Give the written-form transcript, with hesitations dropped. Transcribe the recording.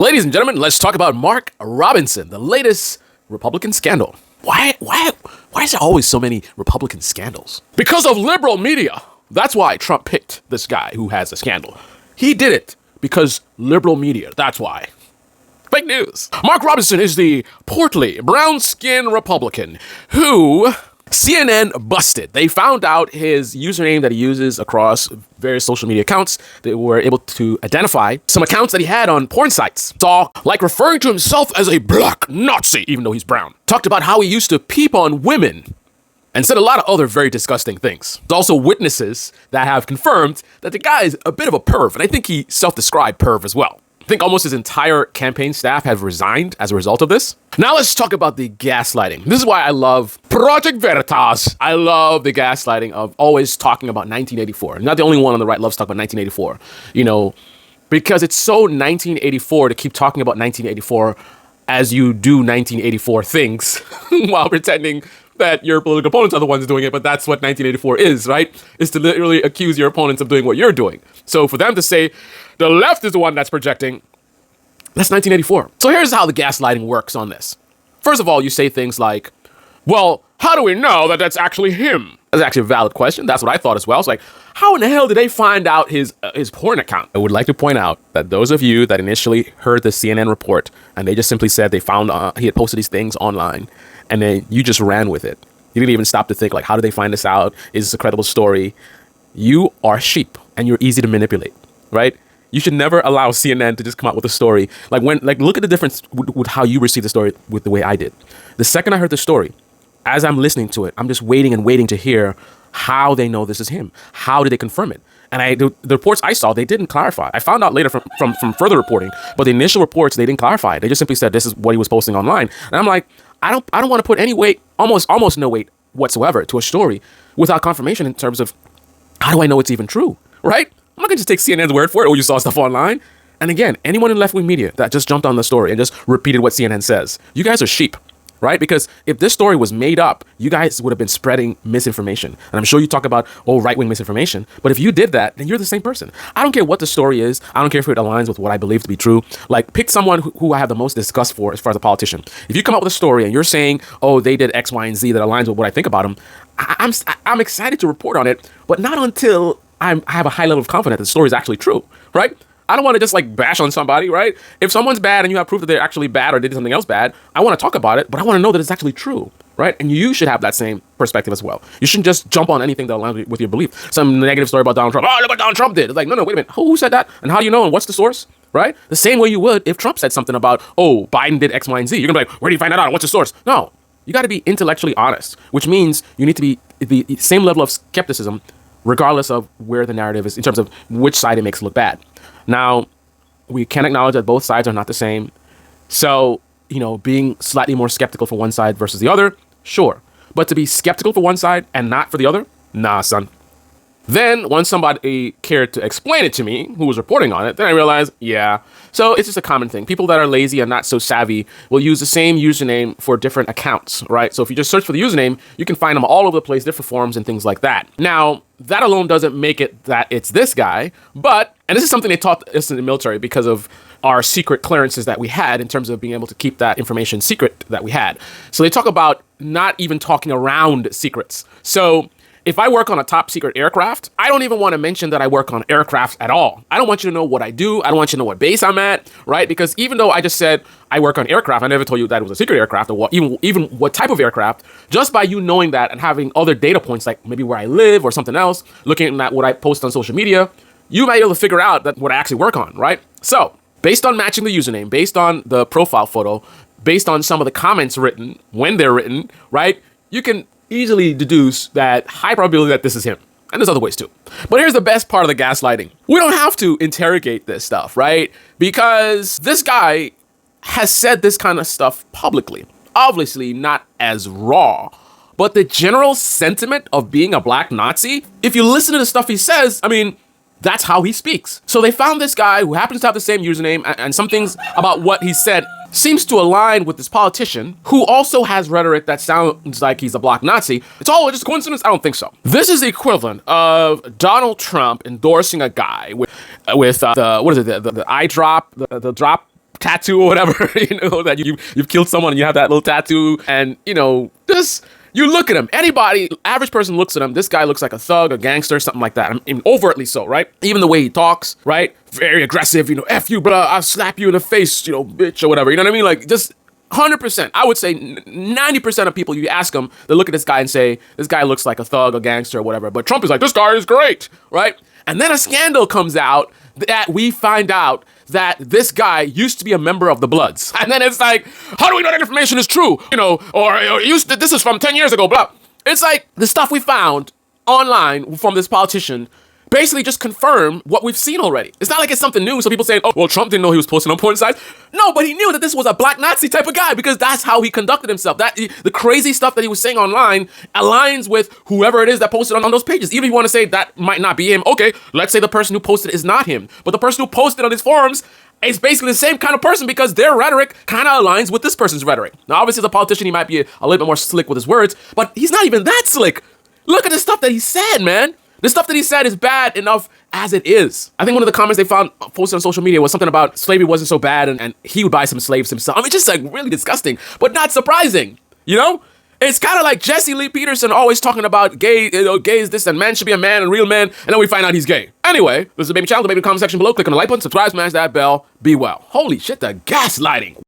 Ladies and gentlemen, let's talk about Mark Robinson, the latest Republican scandal. Why is there always so many Republican scandals? Because of liberal media. That's why Trump picked this guy who has a scandal. He did it because liberal media. That's why. Fake news. Mark Robinson is the portly, brown-skinned Republican who CNN busted. They found out his username that he uses across various social media accounts. They were able to identify some accounts that he had on porn sites. Saw like referring to himself as a black Nazi, even though he's brown. Talked about how he used to peep on women and said a lot of other very disgusting things. There's also witnesses that have confirmed that the guy is a bit of a perv, and I think he self-described perv as well. I think almost his entire campaign staff have resigned as a result of this. Now let's talk about the gaslighting. This is why I love Project Veritas. I love the gaslighting of always talking about 1984. I'm not the only one on the right loves to talk about 1984. You know, because it's so 1984 to keep talking about 1984 as you do 1984 things while pretending that your political opponents are the ones doing it, but that's what 1984 is, right? Is to literally accuse your opponents of doing what you're doing. So for them to say the left is the one that's projecting, that's 1984. So here's how the gaslighting works on this. First of all, you say things like, well, how do we know that that's actually him? That's actually a valid question. That's what I thought as well. It's like, how in the hell did they find out his porn account? I would like to point out that those of you that initially heard the CNN report and they just simply said they found he had posted these things online and then you just ran with it. You didn't even stop to think like, how did they find this out? Is this a credible story? You are sheep and you're easy to manipulate, right? You should never allow CNN to just come out with a story. Look at the difference with how you receive the story with the way I did. The second I heard the story, as I'm listening to it, I'm just waiting and waiting to hear how they know this is him. How did they confirm it? And the reports I saw, they didn't clarify. I found out later from further reporting, but the initial reports, they didn't clarify. They just simply said this is what he was posting online. And I'm like, I don't want to put any weight, almost no weight whatsoever to a story without confirmation in terms of how do I know it's even true, right? I'm not gonna just take CNN's word for it or you saw stuff online. And again, anyone in left-wing media that just jumped on the story and just repeated what CNN says, you guys are sheep, right? Because if this story was made up, you guys would have been spreading misinformation. And I'm sure you talk about, right-wing misinformation. But if you did that, then you're the same person. I don't care what the story is. I don't care if it aligns with what I believe to be true. Like, pick someone who I have the most disgust for as far as a politician. If you come up with a story and you're saying, they did X, Y, and Z that aligns with what I think about them, I'm excited to report on it, but not until I have a high level of confidence that the story is actually true, right? I don't want to just like bash on somebody, right? If someone's bad and you have proof that they're actually bad or did something else bad, I want to talk about it, but I want to know that it's actually true, right? And you should have that same perspective as well. You shouldn't just jump on anything that aligns with your belief. Some negative story about Donald Trump. Oh, look what Donald Trump did. It's like, no, wait a minute. Who said that? And how do you know? And what's the source? Right? The same way you would if Trump said something about, Biden did X, Y, and Z. You're going to be like, where do you find that out? What's the source? No. You got to be intellectually honest, which means you need to be the same level of skepticism regardless of where the narrative is in terms of which side it makes look bad. Now, we can acknowledge that both sides are not the same. So, being slightly more skeptical for one side versus the other, sure. But to be skeptical for one side and not for the other, nah, son. Then, once somebody cared to explain it to me, who was reporting on it, then I realized, yeah. So it's just a common thing. People that are lazy and not so savvy will use the same username for different accounts, right? So if you just search for the username, you can find them all over the place, different forums and things like that. Now, that alone doesn't make it that it's this guy, but, and this is something they taught us in the military because of our secret clearances that we had in terms of being able to keep that information secret that we had. So they talk about not even talking around secrets. So if I work on a top secret aircraft, I don't even want to mention that I work on aircraft at all. I don't want you to know what I do. I don't want you to know what base I'm at, right? Because even though I just said I work on aircraft, I never told you that it was a secret aircraft or what, even what type of aircraft. Just by you knowing that and having other data points like maybe where I live or something else, looking at what I post on social media, you might be able to figure out that what I actually work on, right? So based on matching the username, based on the profile photo, based on some of the comments written, when they're written, right? You can easily deduce that high probability that this is him. And there's other ways too. But here's the best part of the gaslighting. We don't have to interrogate this stuff, right? Because this guy has said this kind of stuff publicly. Obviously not as raw, but the general sentiment of being a black Nazi, if you listen to the stuff he says, that's how he speaks. So they found this guy who happens to have the same username and some things about what he said seems to align with this politician who also has rhetoric that sounds like he's a black Nazi. It's all just coincidence? I don't think so. This is the equivalent of Donald Trump endorsing a guy with the eye drop, the drop tattoo or whatever, that you've killed someone and you have that little tattoo, and just you look at him. Anybody, average person looks at him. This guy looks like a thug, a gangster, something like that. I mean, overtly so, right? Even the way he talks, right? Very aggressive. F you, bro. I'll slap you in the face, bitch or whatever. You know what I mean? Like just 100%. I would say 90% of people, you ask them, they look at this guy and say, this guy looks like a thug, a gangster, or whatever. But Trump is like, this guy is great, right? And then a scandal comes out that we find out that this guy used to be a member of the Bloods. And then it's like, how do we know that information is true? This is from 10 years ago, blah. It's like the stuff we found online from this politician basically just confirm what we've seen already. It's not like it's something new. So people saying, oh, well, Trump didn't know he was posting on porn sites. No, but he knew that this was a black Nazi type of guy because that's how he conducted himself. The crazy stuff that he was saying online aligns with whoever it is that posted on those pages. Even if you want to say that might not be him, okay, let's say the person who posted is not him. But the person who posted on his forums is basically the same kind of person because their rhetoric kind of aligns with this person's rhetoric. Now, obviously, as a politician, he might be a little bit more slick with his words, but he's not even that slick. Look at the stuff that he said, man. The stuff that he said is bad enough as it is. I think one of the comments they found posted on social media was something about slavery wasn't so bad and he would buy some slaves himself. I mean, just like really disgusting, but not surprising, It's kind of like Jesse Lee Peterson always talking about gay is this and man should be a man and real men, and then we find out he's gay. Anyway, this is the Baby Channel. The Baby comment section below. Click on the like button, subscribe, smash that bell. Be well. Holy shit, the gaslighting.